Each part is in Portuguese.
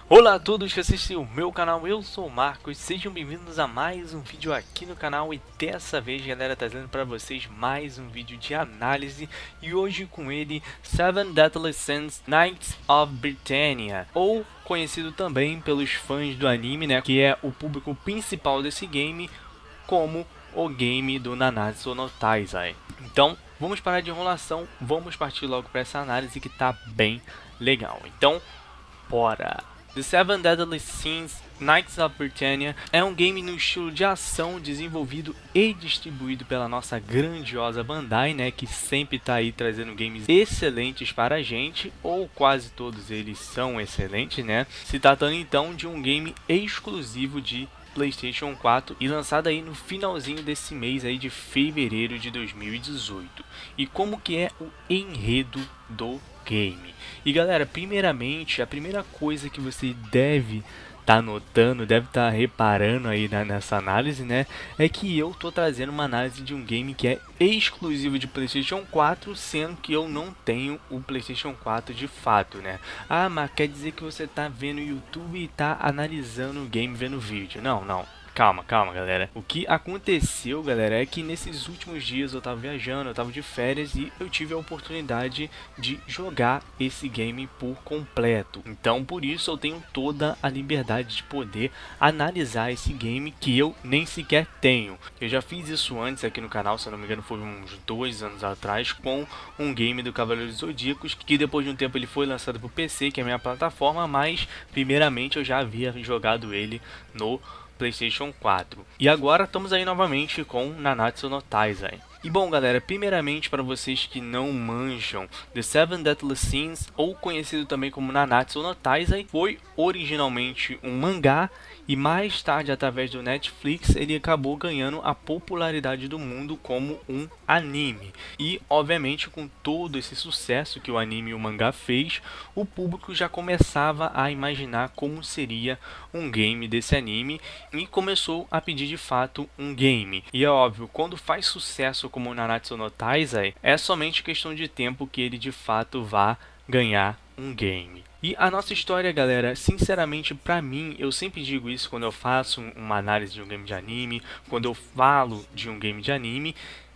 Olá a todos que assistem o meu canal, eu sou o Marcos, sejam bem-vindos a mais um vídeo aqui no canal e dessa vez, galera, trazendo para vocês mais um vídeo de análise e hoje com ele Seven Deadly Sins Knights of Britannia, ou conhecido também pelos fãs do anime, né, que é o público principal desse game, como o game do Nanatsu no Taizai. Então, vamos parar de enrolação, vamos partir logo para essa análise que tá bem legal. Então, bora! The Seven Deadly Sins Knights of Britannia é um game no estilo de ação desenvolvido e distribuído pela nossa grandiosa Bandai, né, que sempre está aí trazendo games excelentes para a gente, ou quase todos eles são excelentes, né? Se tratando então de um game exclusivo de PlayStation 4 e lançado aí no finalzinho desse mês aí de fevereiro de 2018. E como que é o enredo do game? E galera, primeiramente, a primeira coisa que você deve estar notando, deve estar reparando aí nessa análise, né, é que eu tô trazendo uma análise de um game que é exclusivo de PlayStation 4, sendo que eu não tenho o PlayStation 4 de fato, né? Ah, mas quer dizer que você tá vendo o YouTube e tá analisando o game vendo o vídeo? Não, não. Calma, galera. O que aconteceu, galera, é que nesses últimos dias eu tava viajando, eu tava de férias e eu tive a oportunidade de jogar esse game por completo. Então, por isso eu tenho toda a liberdade de poder analisar esse game que eu nem sequer tenho. Eu já fiz isso antes aqui no canal, se eu não me engano foi uns 2 anos atrás, com um game do Cavaleiros Zodíacos, que depois de um tempo ele foi lançado pro PC, que é a minha plataforma, mas primeiramente eu já havia jogado ele no PlayStation 4. E agora estamos aí novamente com Nanatsu no Taizai. E bom galera, primeiramente para vocês que não manjam, The Seven Deadly Sins, ou conhecido também como Nanatsu no Taizai, foi originalmente um mangá e mais tarde, através do Netflix, ele acabou ganhando a popularidade do mundo como um anime. E obviamente com todo esse sucesso que o anime e o mangá fez, o público já começava a imaginar como seria um game desse anime e começou a pedir de fato um game. E é óbvio, quando faz sucesso como o Nanatsu no Taizai, é somente questão de tempo que ele de fato vá ganhar um game. E a nossa história, galera, sinceramente pra mim, eu sempre digo isso quando eu faço uma análise de um game de anime, quando eu falo de um game de anime,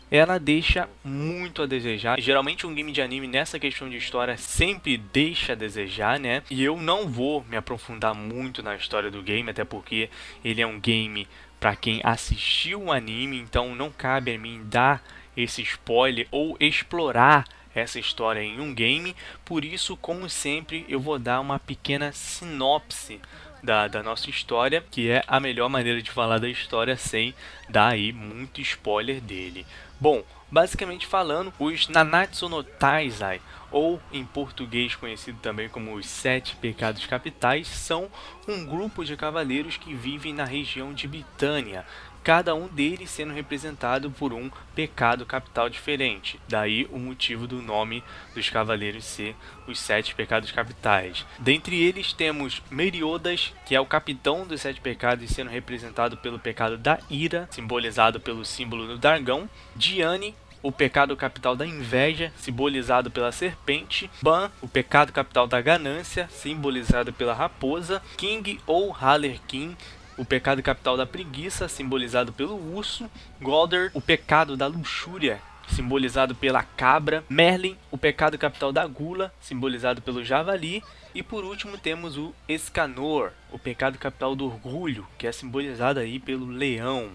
ela deixa muito a desejar. Geralmente um game de anime nessa questão de história sempre deixa a desejar, né? E eu não vou me aprofundar muito na história do game, até porque ele é um game para quem assistiu o anime, então não cabe a mim dar esse spoiler ou explorar essa história em um game. Por isso, como sempre, eu vou dar uma pequena sinopse da nossa história, que é a melhor maneira de falar da história sem dar aí muito spoiler dele. Bom, basicamente falando, os Nanatsu no Taizai, ou em português conhecido também como os Sete Pecados Capitais, são um grupo de cavaleiros que vivem na região de Britânia, cada um deles sendo representado por um pecado capital diferente. Daí o motivo do nome dos cavaleiros ser os Sete Pecados Capitais. Dentre eles temos Meliodas, que é o capitão dos Sete Pecados, sendo representado pelo pecado da ira, simbolizado pelo símbolo do dragão. Diane, o pecado capital da inveja, simbolizado pela serpente. Ban, o pecado capital da ganância, simbolizado pela raposa. King ou Harlequin, o pecado capital da preguiça, simbolizado pelo urso. Golder, o pecado da luxúria, simbolizado pela cabra. Merlin, o pecado capital da gula, simbolizado pelo javali. E por último temos o Escanor, o pecado capital do orgulho, que é simbolizado aí pelo leão.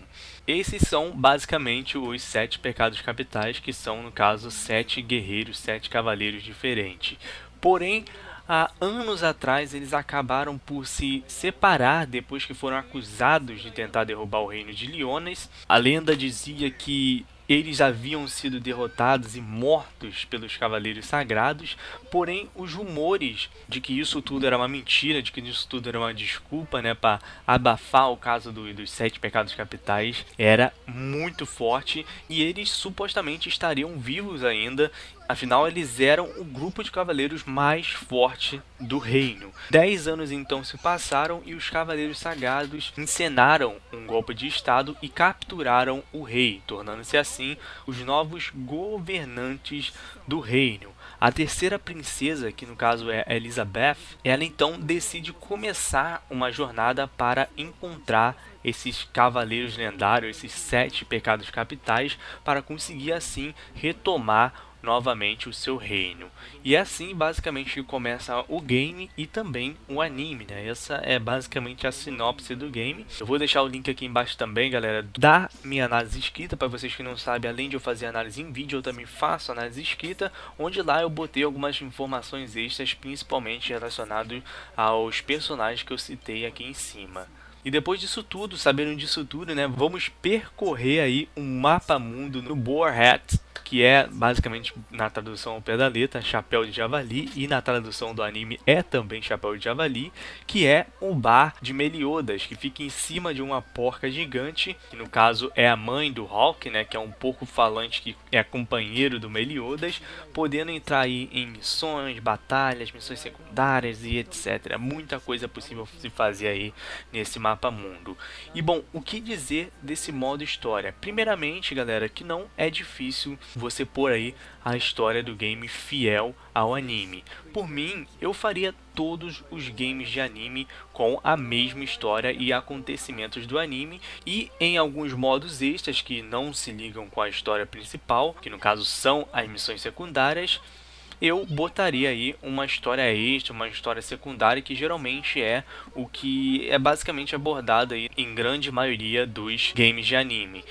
Esses são basicamente os 7 pecados capitais, que são no caso 7 guerreiros, 7 cavaleiros diferentes. Porém, há anos atrás eles acabaram por se separar depois que foram acusados de tentar derrubar o reino de Liones. A lenda dizia que eles haviam sido derrotados e mortos pelos Cavaleiros Sagrados, porém os rumores de que isso tudo era uma mentira, de que isso tudo era uma desculpa, né, para abafar o caso dos 7 pecados capitais, era muito forte e eles supostamente estariam vivos ainda. Afinal, eles eram o grupo de cavaleiros mais forte do reino. 10 anos então se passaram e os Cavaleiros Sagrados encenaram um golpe de estado e capturaram o rei, tornando-se assim os novos governantes do reino. A terceira princesa, que no caso é Elizabeth, ela então decide começar uma jornada para encontrar esses cavaleiros lendários, esses 7 pecados capitais, para conseguir assim retomar novamente o seu reino. E assim basicamente começa o game e também o anime, né? Essa é basicamente a sinopse do game. Eu vou deixar o link aqui embaixo também, galera, da minha análise escrita. Para vocês que não sabem, além de eu fazer análise em vídeo, eu também faço análise escrita, onde lá eu botei algumas informações extras, principalmente relacionadas aos personagens que eu citei aqui em cima. E depois disso tudo, sabendo disso tudo, né, vamos percorrer aí um mapa mundo no Boar Hat, que é basicamente, na tradução ao pé da letra, chapéu de javali, e na tradução do anime é também chapéu de javali, que é o bar de Meliodas, que fica em cima de uma porca gigante, que no caso é a mãe do Hawk, né, que é um porco falante que é companheiro do Meliodas, podendo entrar aí em missões, batalhas, missões secundárias e etc. Muita coisa possível se fazer aí nesse mapa mundo. E bom, o que dizer desse modo história? Primeiramente, galera, que não é difícil você pôr aí a história do game fiel ao anime. Por mim, eu faria todos os games de anime com a mesma história e acontecimentos do anime, e em alguns modos extras que não se ligam com a história principal, que no caso são as missões secundárias, eu botaria aí uma história extra, uma história secundária, que geralmente é o que é basicamente abordado aí em grande maioria dos games de anime.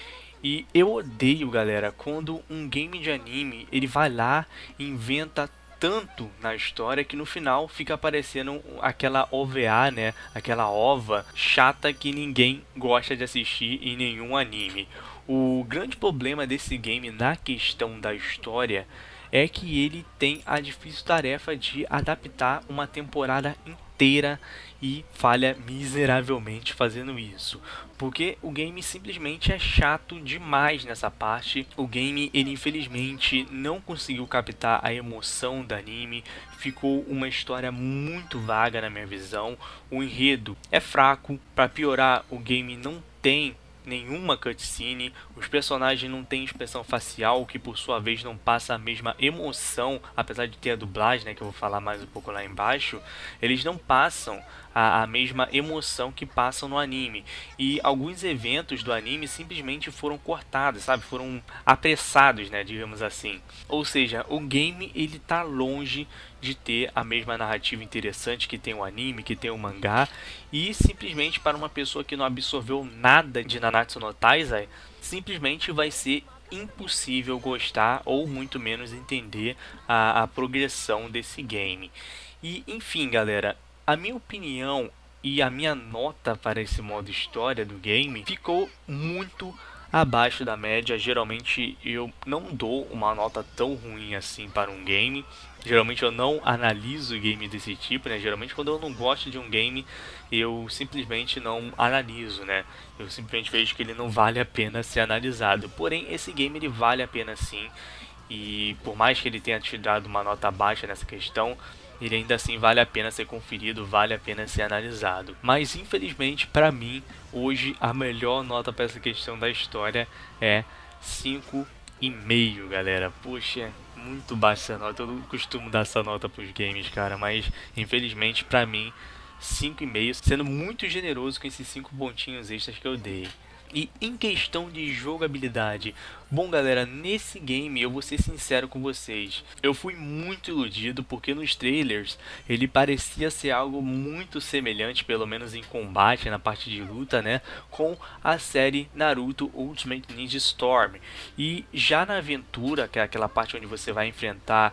E eu odeio, galera, quando um game de anime ele vai lá e inventa tanto na história que no final fica aparecendo aquela OVA, né? Aquela OVA chata que ninguém gosta de assistir em nenhum anime. O grande problema desse game na questão da história é que ele tem a difícil tarefa de adaptar uma temporada inteira e falha miseravelmente fazendo isso, porque o game simplesmente é chato demais nessa parte. O game ele infelizmente não conseguiu captar a emoção do anime, ficou uma história muito vaga na minha visão, o enredo é fraco, para piorar o game não tem nenhuma cutscene, os personagens não têm expressão facial, que por sua vez não passa a mesma emoção, apesar de ter a dublagem, né, que eu vou falar mais um pouco lá embaixo, eles não passam a mesma emoção que passam no anime, e alguns eventos do anime simplesmente foram cortados, sabe, foram apressados, né, digamos assim. Ou seja, o game ele tá longe de ter a mesma narrativa interessante que tem o anime, que tem o mangá, e simplesmente para uma pessoa que não absorveu nada de Nanatsu no Taizai, simplesmente vai ser impossível gostar ou muito menos entender a progressão desse game. E enfim, galera, a minha opinião e a minha nota para esse modo história do game ficou muito abaixo da média. Geralmente eu não dou uma nota tão ruim assim para um game. Geralmente eu não analiso game desse tipo, né? Geralmente quando eu não gosto de um game, eu simplesmente não analiso, né? Eu simplesmente vejo que ele não vale a pena ser analisado. Porém, esse game ele vale a pena sim. E por mais que ele tenha te dado uma nota baixa nessa questão, ele ainda assim vale a pena ser conferido, vale a pena ser analisado. Mas infelizmente para mim, hoje a melhor nota para essa questão da história é 5,5, galera. Poxa, muito baixa essa nota. Eu não costumo dar essa nota para os games, cara, mas infelizmente para mim 5,5, sendo muito generoso com esses 5 pontinhos extras que eu dei. E em questão de jogabilidade, bom galera, nesse game eu vou ser sincero com vocês, eu fui muito iludido porque nos trailers ele parecia ser algo muito semelhante, pelo menos em combate, na parte de luta, né, com a série Naruto Ultimate Ninja Storm. E já na aventura, que é aquela parte onde você vai enfrentar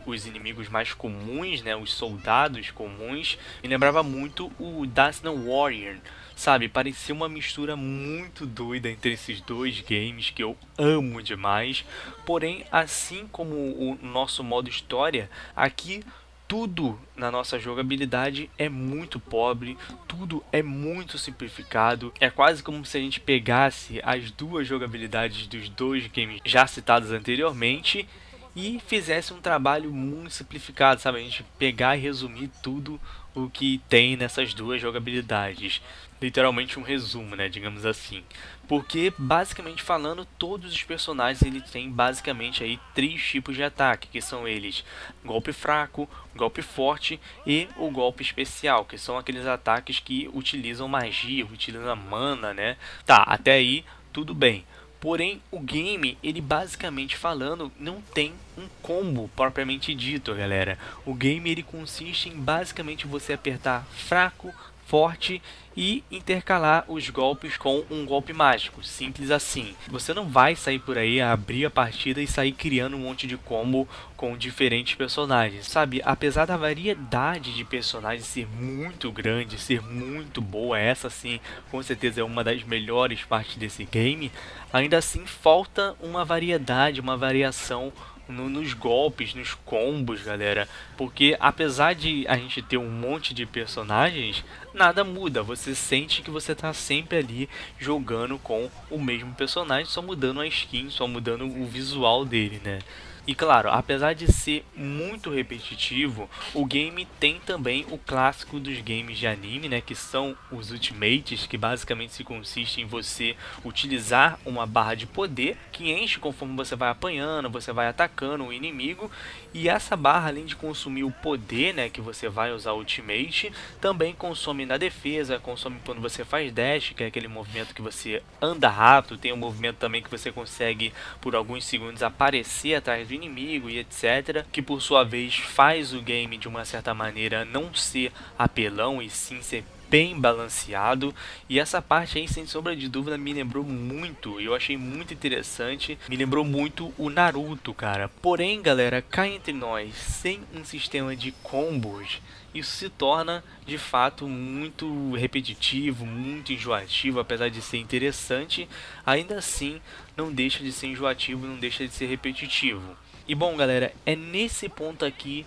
os inimigos mais comuns, né, os soldados comuns, me lembrava muito o Dynasty Warrior, sabe? Parecia uma mistura muito doida entre esses dois games que eu amo demais. Porém, assim como o nosso modo história, aqui tudo na nossa jogabilidade é muito pobre, tudo é muito simplificado. É quase como se a gente pegasse as duas jogabilidades dos dois games já citados anteriormente e fizesse um trabalho muito simplificado, sabe? A gente pegar e resumir tudo o que tem nessas duas jogabilidades. literalmente um resumo, né, digamos assim. Porque, basicamente falando, todos os personagens eles têm basicamente aí 3 tipos de ataque, que são eles: golpe fraco, golpe forte e o golpe especial, que são aqueles ataques que utilizam magia, utilizam mana, né? Tá, até aí tudo bem. Porém, o game, ele basicamente falando, não tem um combo propriamente dito, galera. O game ele consiste em basicamente você apertar fraco, forte e intercalar os golpes com um golpe mágico, simples assim. Você não vai sair por aí, abrir a partida e sair criando um monte de combo com diferentes personagens, sabe? Apesar da variedade de personagens ser muito grande, ser muito boa, essa sim, com certeza é uma das melhores partes desse game, ainda assim falta uma variedade, uma variação nos golpes, nos combos, galera. Porque apesar de a gente ter um monte de personagens, nada muda. Você sente que você tá sempre ali jogando com o mesmo personagem, só mudando a skin, só mudando o visual dele, né? E claro, apesar de ser muito repetitivo, o game tem também o clássico dos games de anime, né, que são os Ultimates, que basicamente se consiste em você utilizar uma barra de poder que enche conforme você vai apanhando, você vai atacando o inimigo, e essa barra, além de consumir o poder, né, que você vai usar o Ultimate, também consome na defesa, consome quando você faz dash, que é aquele movimento que você anda rápido, tem um movimento também que você consegue por alguns segundos aparecer atrás do inimigo e etc, que por sua vez faz o game de uma certa maneira não ser apelão e sim ser bem balanceado. E essa parte aí, sem sombra de dúvida, me lembrou muito, eu achei muito interessante, me lembrou muito o Naruto, cara. Porém, galera, cá entre nós, sem um sistema de combos, isso se torna de fato muito repetitivo, muito enjoativo. Apesar de ser interessante, ainda assim não deixa de ser enjoativo, não deixa de ser repetitivo. E bom, galera, é nesse ponto aqui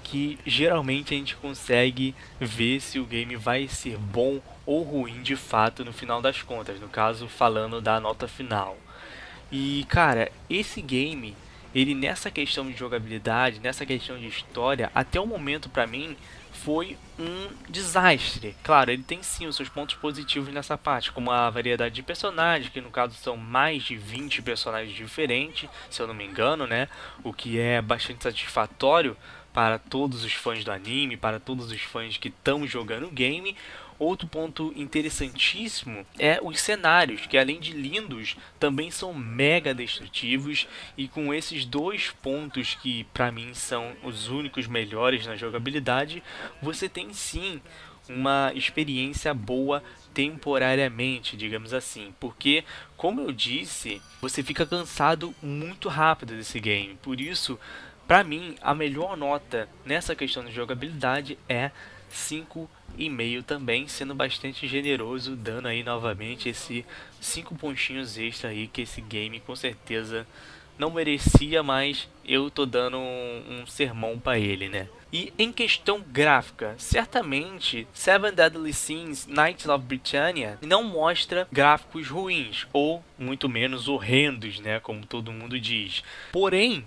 que geralmente a gente consegue ver se o game vai ser bom ou ruim de fato no final das contas, no caso falando da nota final. E cara, esse game, ele nessa questão de jogabilidade, nessa questão de história, até o momento pra mim foi um desastre. Claro, ele tem sim os seus pontos positivos nessa parte, como a variedade de personagens, que no caso são mais de 20 personagens diferentes, se eu não me engano, né? O que é bastante satisfatório para todos os fãs do anime, para todos os fãs que estão jogando o game. Outro ponto interessantíssimo é os cenários, que além de lindos, também são mega destrutivos, e com esses dois pontos que para mim são os únicos melhores na jogabilidade, você tem sim uma experiência boa temporariamente, digamos assim, porque como eu disse, você fica cansado muito rápido desse game. Por isso, para mim, a melhor nota nessa questão de jogabilidade é 5,5 também, sendo bastante generoso, dando aí novamente esse 5 pontinhos extra aí que esse game com certeza não merecia, mas eu tô dando um sermão para ele, né? E em questão gráfica, certamente Seven Deadly Sins Knights of Britannia não mostra gráficos ruins, ou muito menos horrendos, né, como todo mundo diz. Porém,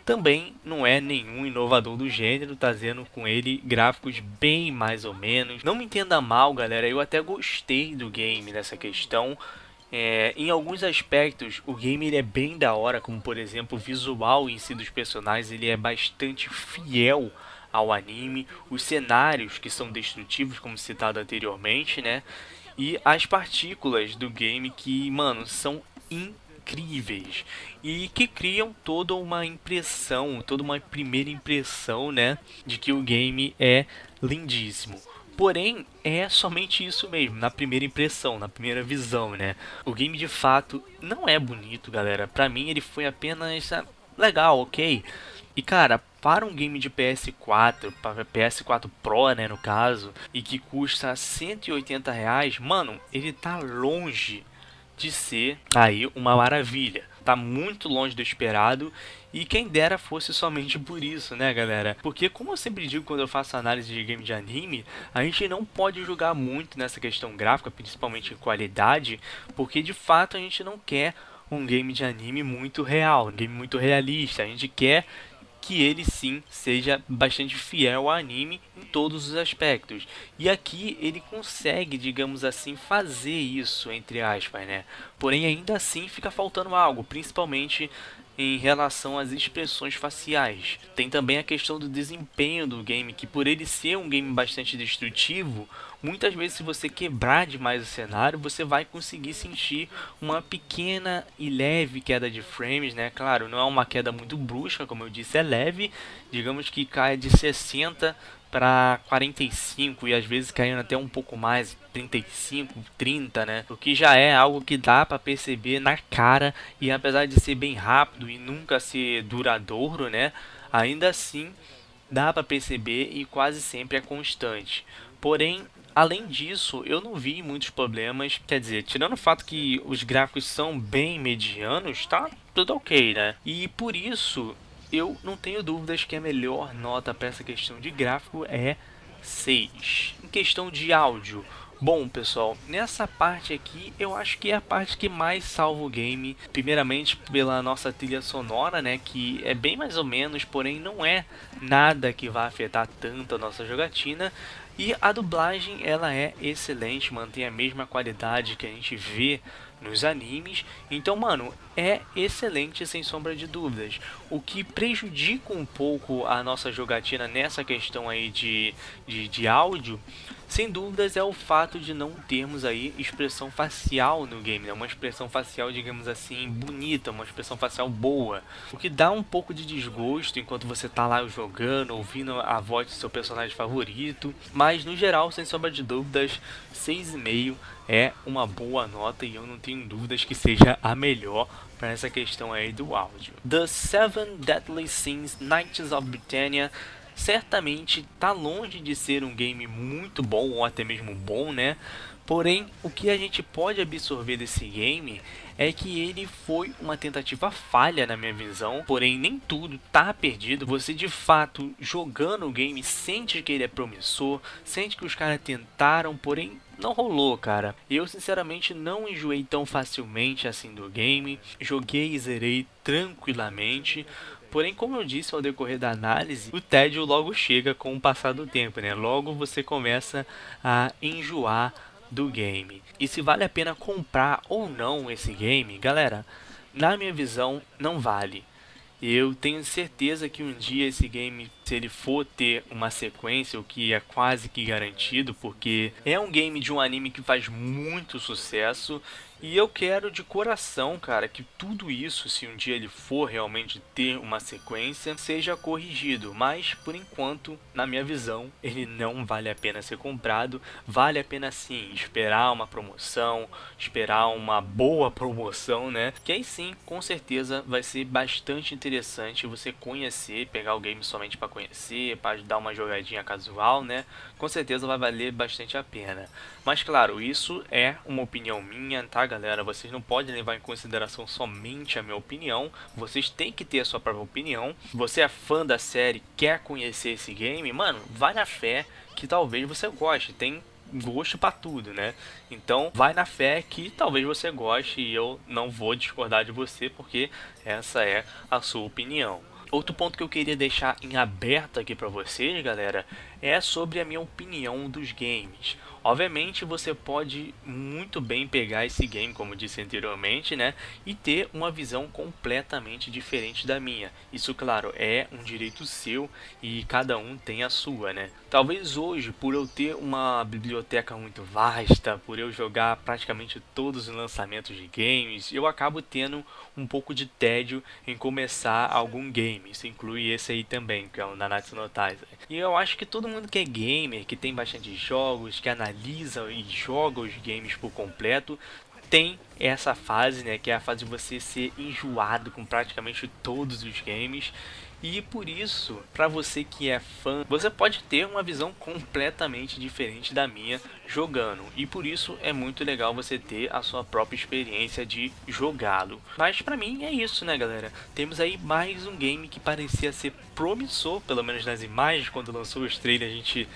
também não é nenhum inovador do gênero, trazendo com ele gráficos bem mais ou menos. Não me entenda mal, galera, eu até gostei do game nessa questão. Em alguns aspectos o game ele é bem da hora, como por exemplo o visual em si dos personagens, ele é bastante fiel ao anime. Os cenários que são destrutivos, como citado anteriormente, né? E as partículas do game que, mano, são incríveis e que criam toda uma impressão, toda uma primeira impressão, né, de que o game é lindíssimo. Porém, é somente isso mesmo, na primeira impressão, na primeira visão, né? O game de fato não é bonito, galera. Pra mim ele foi apenas legal, ok? E cara, para um game de PS4, para PS4 Pro, né, no caso, e que custa R$ 180, mano, ele tá longe de ser aí uma maravilha. Tá muito longe do esperado, e quem dera fosse somente por isso, né, galera? Porque como eu sempre digo quando eu faço análise de game de anime, a gente não pode julgar muito nessa questão gráfica, principalmente em qualidade, porque de fato a gente não quer um game de anime muito real, um game muito realista. A gente quer que ele sim seja bastante fiel ao anime em todos os aspectos. E aqui ele consegue, digamos assim, fazer isso, entre aspas, né? Porém, ainda assim fica faltando algo, principalmente em relação às expressões faciais. Tem também a questão do desempenho do game, que por ele ser um game bastante destrutivo, muitas vezes se você quebrar demais o cenário, você vai conseguir sentir uma pequena e leve queda de frames, né? Claro, não é uma queda muito brusca, como eu disse, é leve, digamos que cai de 60 para 45 e às vezes caindo até um pouco mais, 35, 30, né? O que já é algo que dá para perceber na cara e apesar de ser bem rápido e nunca ser duradouro, né? Ainda assim dá para perceber e quase sempre é constante. Porém, além disso, eu não vi muitos problemas. Quer dizer, tirando o fato que os gráficos são bem medianos, tá tudo ok, né? E por isso, eu não tenho dúvidas que a melhor nota para essa questão de gráfico é 6. Em questão de áudio, bom pessoal, nessa parte aqui eu acho que é a parte que mais salva o game. Primeiramente pela nossa trilha sonora, né, que é bem mais ou menos, porém não é nada que vai afetar tanto a nossa jogatina. E a dublagem ela é excelente, mantém a mesma qualidade que a gente vê nos animes. Então, mano, é excelente sem sombra de dúvidas. O que prejudica um pouco a nossa jogatina nessa questão aí de áudio, sem dúvidas, é o fato de não termos aí expressão facial no game, né? Uma expressão facial, digamos assim, bonita, uma expressão facial boa. O que dá um pouco de desgosto enquanto você tá lá jogando, ouvindo a voz do seu personagem favorito. Mas, no geral, sem sombra de dúvidas, 6,5 é uma boa nota e eu não tenho dúvidas que seja a melhor para essa questão aí do áudio. The Seven Deadly Sins Knights of Britannia certamente está longe de ser um game muito bom ou até mesmo bom, né? Porém, o que a gente pode absorver desse game é que ele foi uma tentativa falha na minha visão, porém nem tudo tá perdido. Você de fato jogando o game sente que ele é promissor, sente que os caras tentaram, porém não rolou, cara. Eu sinceramente não enjoei tão facilmente assim do game, joguei e zerei tranquilamente. Porém, como eu disse ao decorrer da análise, o tédio logo chega com o passar do tempo, né? Logo você começa a enjoar do game. E se vale a pena comprar ou não esse game, galera, na minha visão, não vale. Eu tenho certeza que um dia esse game, se ele for ter uma sequência, o que é quase que garantido, porque é um game de um anime que faz muito sucesso, e eu quero de coração, cara, que tudo isso, se um dia ele for realmente ter uma sequência, seja corrigido. Mas, por enquanto, na minha visão, ele não vale a pena ser comprado. Vale a pena sim esperar uma promoção, esperar uma boa promoção, né? Que aí sim, com certeza, vai ser bastante interessante você conhecer, pegar o game somente para conhecer, para dar uma jogadinha casual, né? Com certeza vai valer bastante a pena. Mas claro, isso é uma opinião minha, tá, galera? Vocês não podem levar em consideração somente a minha opinião. Vocês têm que ter a sua própria opinião. Se você é fã da série, quer conhecer esse game, mano, vai na fé que talvez você goste. Tem gosto pra tudo, né? Então vai na fé que talvez você goste e eu não vou discordar de você porque essa é a sua opinião. Outro ponto que eu queria deixar em aberto aqui pra vocês, galera, é sobre a minha opinião dos games. Obviamente você pode muito bem pegar esse game, como disse anteriormente, né, e ter uma visão completamente diferente da minha. Isso, claro, é um direito seu e cada um tem a sua, né. Talvez hoje, por eu ter uma biblioteca muito vasta, por eu jogar praticamente todos os lançamentos de games, eu acabo tendo um pouco de tédio em começar algum game. Isso inclui esse aí também, que é o Nanatsu no Taizai. E eu acho que todo mundo que é gamer, que tem bastante jogos, que analisa e joga os games por completo, tem essa fase, né, que é a fase de você ser enjoado com praticamente todos os games. E por isso, para você que é fã, você pode ter uma visão completamente diferente da minha jogando. E por isso é muito legal você ter a sua própria experiência de jogá-lo. Mas para mim é isso, né, galera? Temos aí mais um game que parecia ser promissor, pelo menos nas imagens, quando lançou os trailers a gente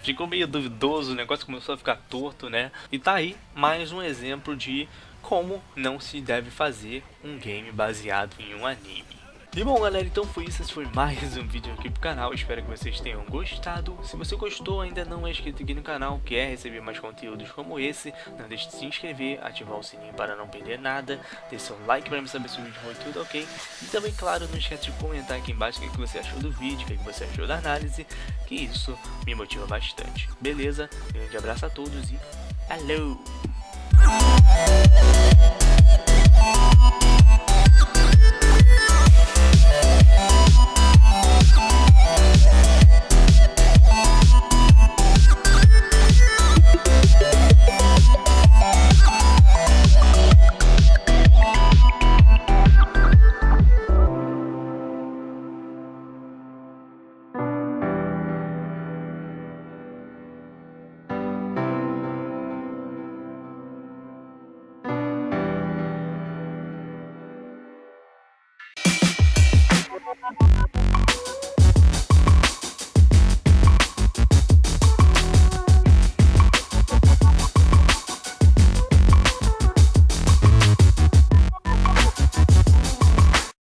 ficou meio duvidoso, o negócio começou a ficar torto, né? E tá aí mais um exemplo de como não se deve fazer um game baseado em um anime. E bom galera, então foi isso, esse foi mais um vídeo aqui pro canal, espero que vocês tenham gostado. Se você gostou, ainda não é inscrito aqui no canal, quer receber mais conteúdos como esse, não deixe de se inscrever, ativar o sininho para não perder nada, deixe seu like para me saber se o vídeo foi tudo ok. E também, claro, não esquece de comentar aqui embaixo o que você achou do vídeo, o que você achou da análise, que isso me motiva bastante. Beleza? Grande abraço a todos e alô!